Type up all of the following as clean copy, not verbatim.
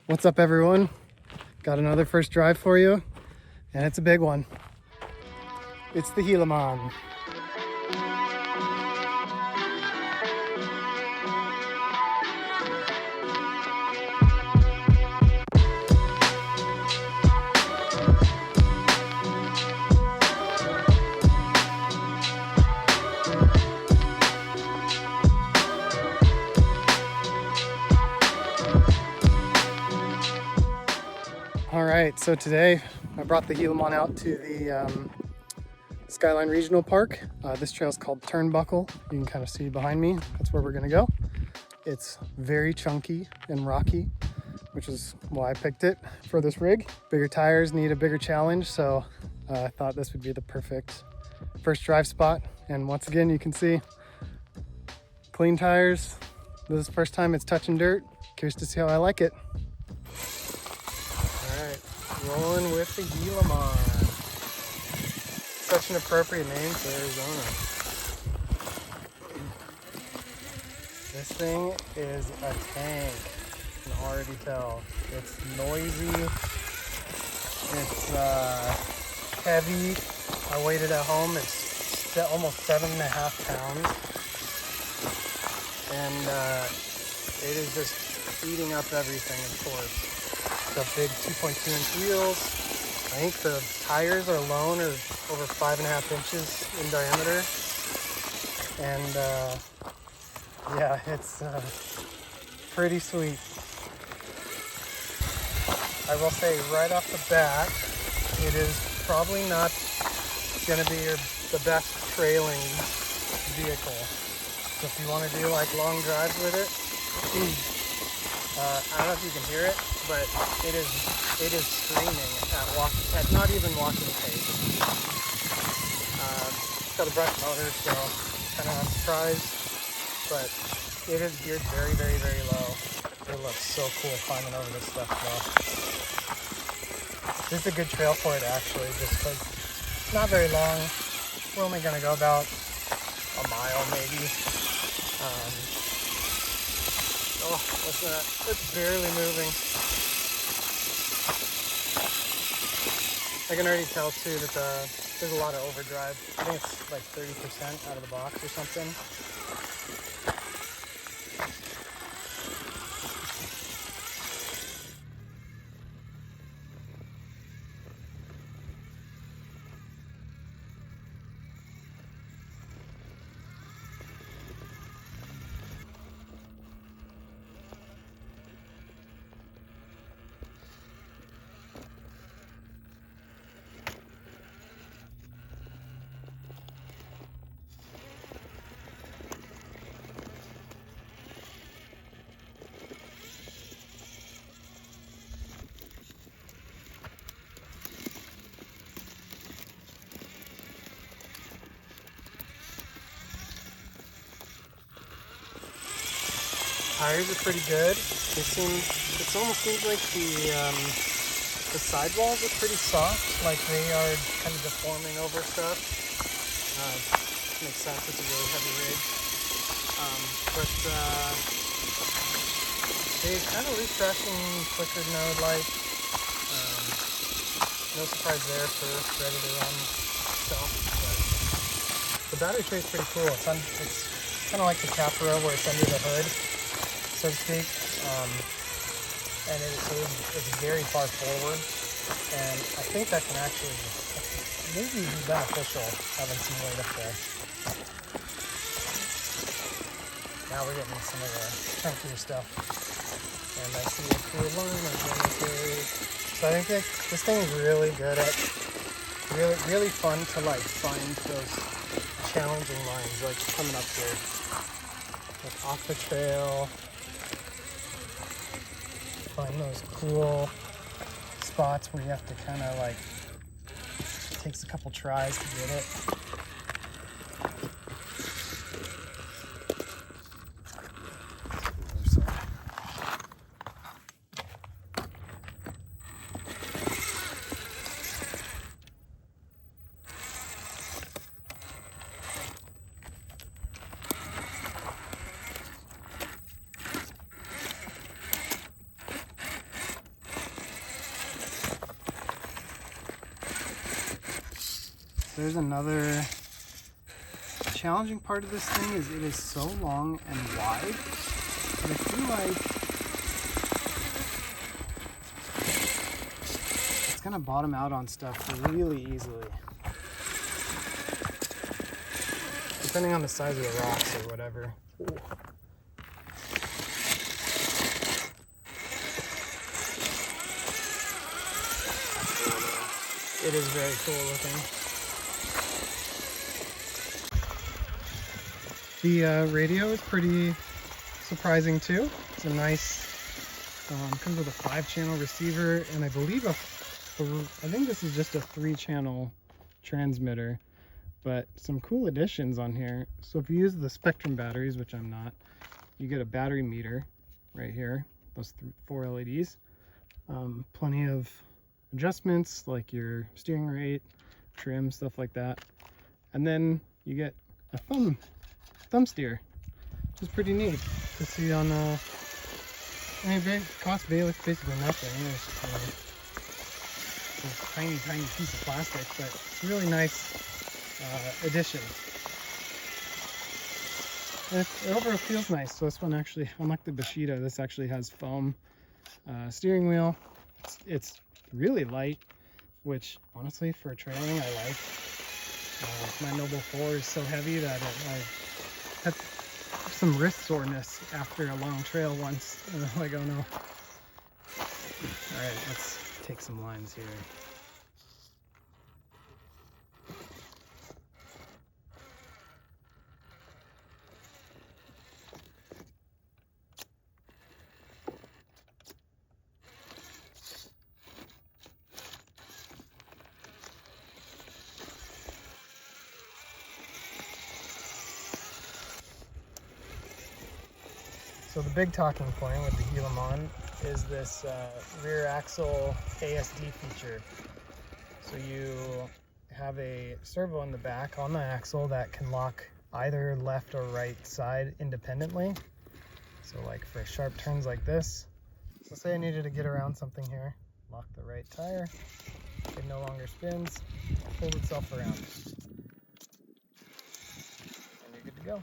What's up, everyone? Got another first drive for you, and it's a big one. It's the Gilamon. All right, so today I brought the Gilamon out to the Skyline Regional Park. This trail is called Turnbuckle. You can kind of see behind me. That's where we're gonna go. It's very chunky and rocky, which is why I picked it for this rig. Bigger tires need a bigger challenge, so I thought this would be the perfect first drive spot. And once again, you can see clean tires. This is the first time it's touching dirt. Curious to see how I like it. Rolling with the Gilamon. Such an appropriate name for Arizona. This thing is a tank. You can already tell. It's noisy. It's heavy. I weighed it at home. It's almost 7.5 pounds. And it is just eating up everything, of course. The big 2.2-inch wheels. I think the tires are alone are over 5.5 inches in diameter. And yeah, it's pretty sweet. I will say right off the bat, it is probably not going to be the best trailing vehicle. So if you want to do like long drives with it, I don't know if you can hear it, but it is screaming at not even walking pace. It's got a brush motor, so kind of not surprised, but it is geared very, very, very low. It looks so cool climbing over this stuff, though. This is a good trail for it, actually, just because it's not very long. We're only going to go about a mile, maybe. Oh, what's that? It's barely moving. I can already tell too that there's a lot of overdrive. I think it's like 30% out of the box or something. Tires are pretty good. It almost seems like the sidewalls are pretty soft, like they are kind of deforming over stuff. Makes sense, it's a really heavy rig. But they kind of leave tracking flickered node light. No surprise there for ready to run stuff. But the battery tray is pretty cool. It's kind of like the Capra where it's under the hood, so to speak, and it's very far forward, and I think that can actually maybe be beneficial having some weight up there. Now we're getting some of the chunkier stuff, and I see a cool line again. So I think this thing is really good at really fun to like find those challenging lines, like coming up here, like off the trail. Find those cool spots where you have to kind of like, it takes a couple tries to get it. There's another challenging part of this thing is it is so long and wide, but I feel like it's gonna bottom out on stuff really easily. Depending on the size of the rocks or whatever. Ooh. It is very cool looking. The radio is pretty surprising too. It's a nice, comes with a 5-channel receiver, and I believe I think this is just a 3-channel transmitter, but some cool additions on here. So if you use the Spectrum batteries, which I'm not, you get a battery meter right here, those 4 LEDs. Plenty of adjustments like your steering rate, trim, stuff like that. And then you get a thumb steer, which is pretty neat to see on I mean, it costs basically nothing. It's a tiny piece of plastic, but it's a really nice addition. And it overall feels nice. So this one actually, unlike the Bushido, this actually has foam steering wheel. It's really light, which honestly for trailing I like. My Noble 4 is so heavy that I had some wrist soreness after a long trail once, and I'm like, oh no. Alright, let's take some lines here. So the big talking point with the Gilamon is this rear axle ASD feature. So you have a servo in the back on the axle that can lock either left or right side independently. So like for sharp turns like this, so say I needed to get around something here, lock the right tire, it no longer spins, pulls itself around, and you're good to go.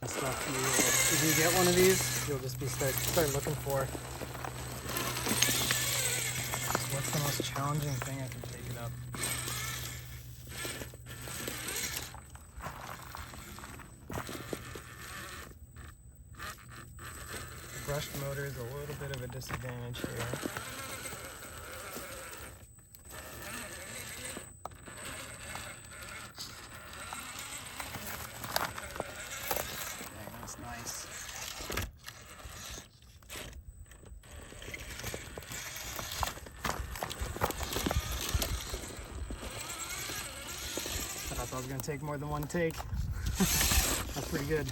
Stuff if you get one of these, you'll just be start looking for what's the most challenging thing I can take it up. The brushed motor is a little bit of a disadvantage here. I thought I was going to take more than one take. That's pretty good.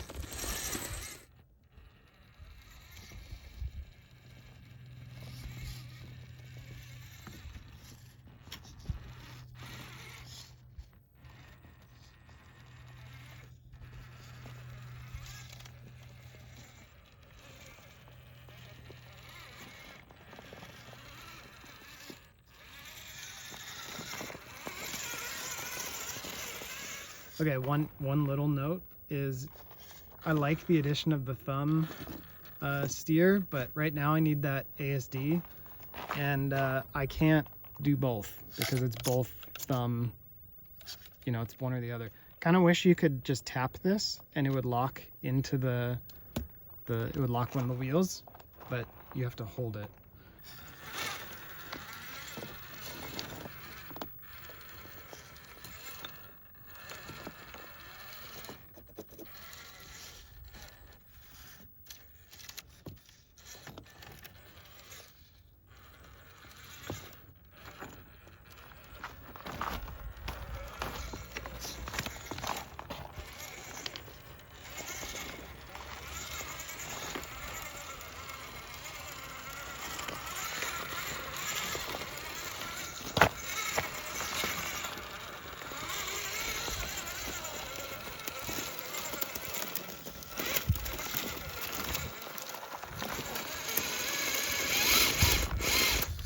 Okay, one little note is I like the addition of the thumb steer, but right now I need that ASD, and I can't do both because it's both thumb, you know, it's one or the other. Kind of wish you could just tap this and it would lock into it would lock one of the wheels, but you have to hold it.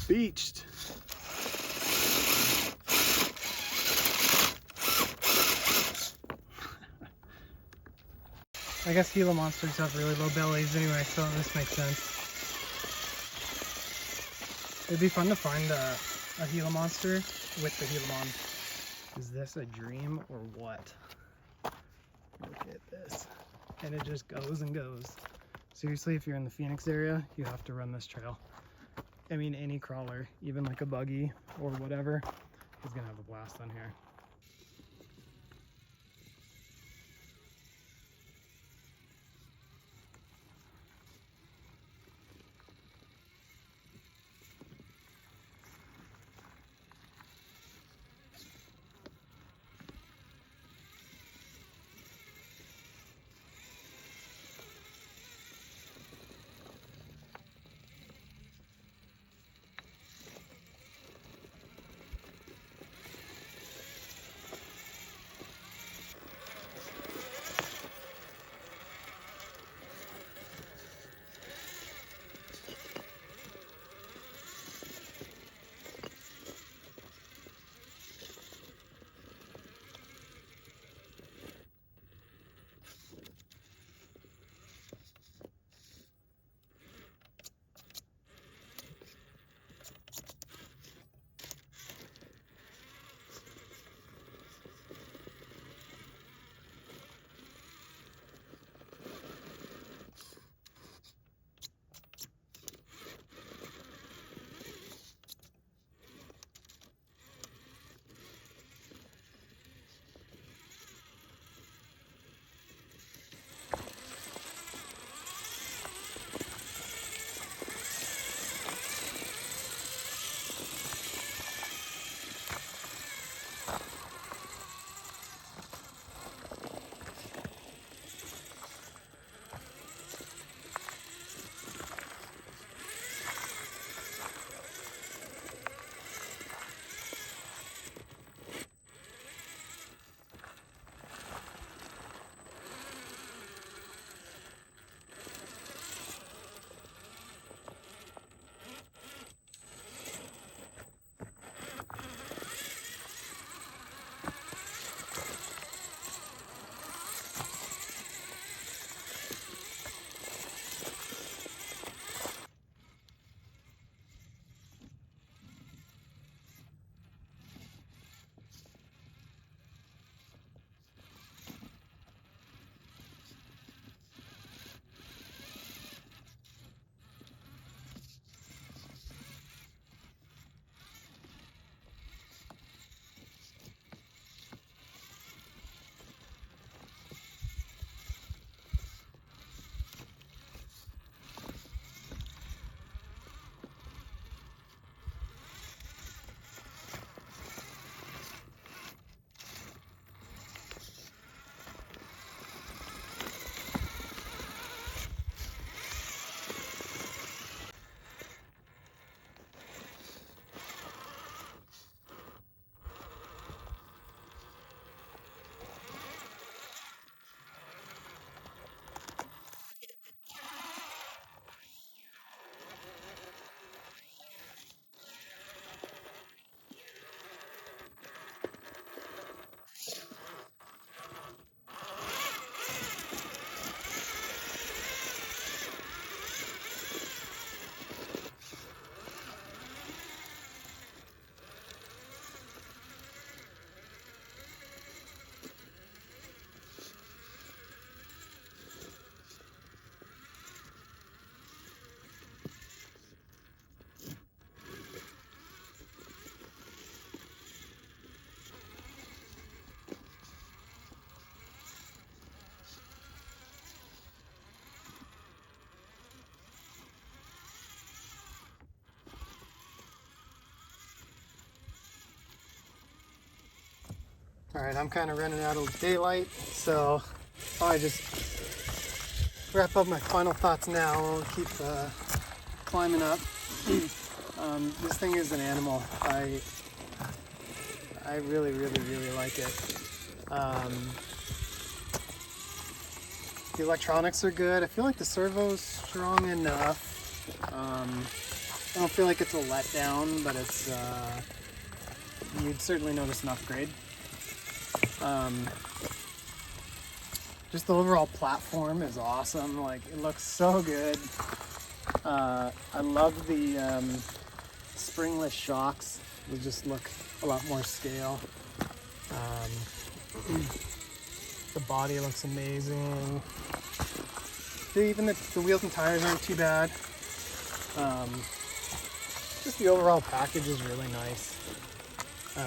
beached. I guess Gila monsters have really low bellies anyway, so this makes sense. It'd be fun to find a Gila monster with the Gilamon. Is this a dream or what? Look at this. And it just goes and goes. Seriously, if you're in the Phoenix area, you have to run this trail. I mean, any crawler, even like a buggy or whatever, is gonna have a blast on here. All right, I'm kind of running out of daylight, so I just wrap up my final thoughts now. I'll keep climbing up. This thing is an animal. I really like it. The electronics are good. I feel like the servo's strong enough. I don't feel like it's a letdown, but it's you'd certainly notice an upgrade. Just the overall platform is awesome. Like, it looks so good. I love the springless shocks. They just look a lot more scale. The body looks amazing. Even the wheels and tires aren't too bad. Just the overall package is really nice.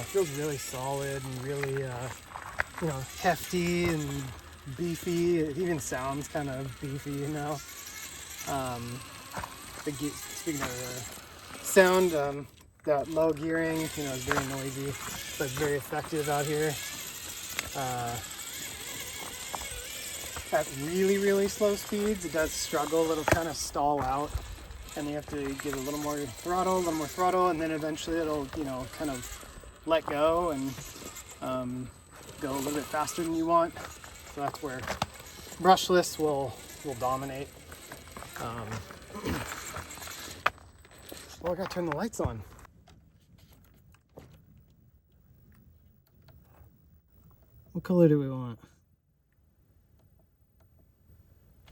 Feels really solid and really, you know, hefty and beefy. It even sounds kind of beefy, you know. Speaking of the sound, that low gearing, you know, is very noisy, but very effective out here. At really, really slow speeds, it does struggle. It'll kind of stall out, and you have to get a little more throttle, and then eventually it'll, you know, kind of let go and go a little bit faster than you want. So that's where brushless will dominate. Well, I gotta turn the lights on. What color do we want?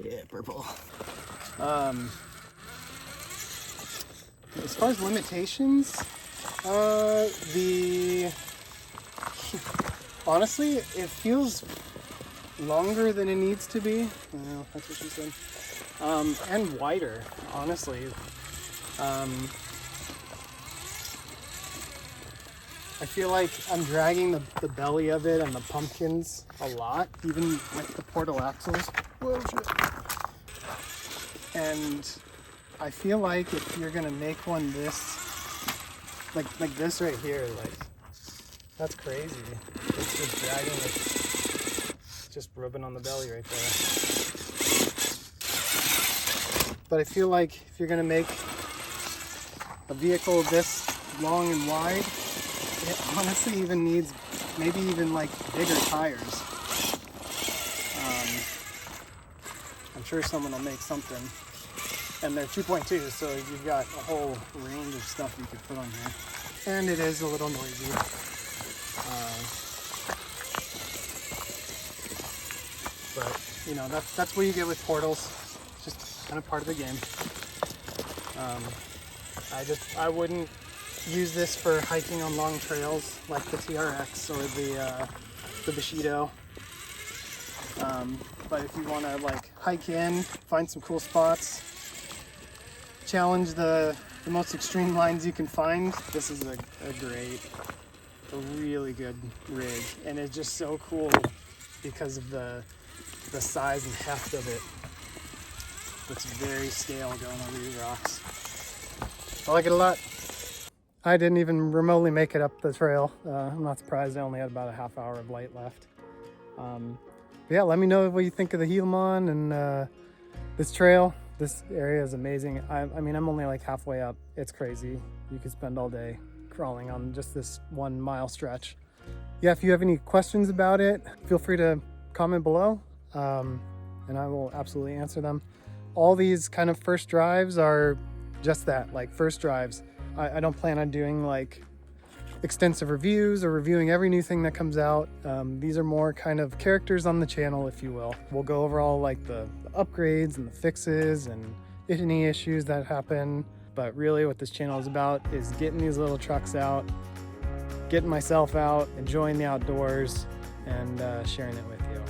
Yeah, purple. As far as limitations, honestly, it feels longer than it needs to be. Well, that's what she said. And wider, honestly. I feel like I'm dragging the belly of it and the pumpkins a lot, even with the portal axles. Whoa, shit. And I feel like if you're gonna make one this, like this right here, like, that's crazy. It's just dragging, it's just rubbing on the belly right there. But I feel like if you're gonna make a vehicle this long and wide, it honestly even needs maybe even like bigger tires. I'm sure someone will make something. And they're 2.2, so you've got a whole range of stuff you could put on here. And it is a little noisy. But, you know, that's what you get with portals. It's just kind of part of the game. I wouldn't use this for hiking on long trails like the TRX or the Bushido. But if you want to like hike in, find some cool spots, challenge the most extreme lines you can find, this is a really good rig, and it's just so cool because of the size and heft of it. It's very scale going over these rocks. I like it a lot. I didn't even remotely make it up the trail. I'm not surprised. I only had about a half hour of light left. Yeah, let me know what you think of the Gilamon and this trail. This area is amazing. I mean, I'm only like halfway up. It's crazy. You could spend all day crawling on just this 1 mile stretch. Yeah, if you have any questions about it, feel free to comment below, and I will absolutely answer them. All these kind of first drives are just that, like first drives. I don't plan on doing like extensive reviews or reviewing every new thing that comes out. These are more kind of characters on the channel, if you will. We'll go over all like the upgrades and the fixes and any issues that happen. But really what this channel is about is getting these little trucks out, getting myself out, enjoying the outdoors, and sharing it with you.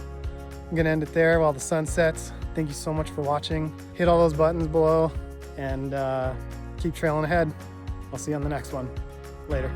I'm gonna end it there while the sun sets. Thank you so much for watching. Hit all those buttons below and keep trailing ahead. I'll see you on the next one. Later.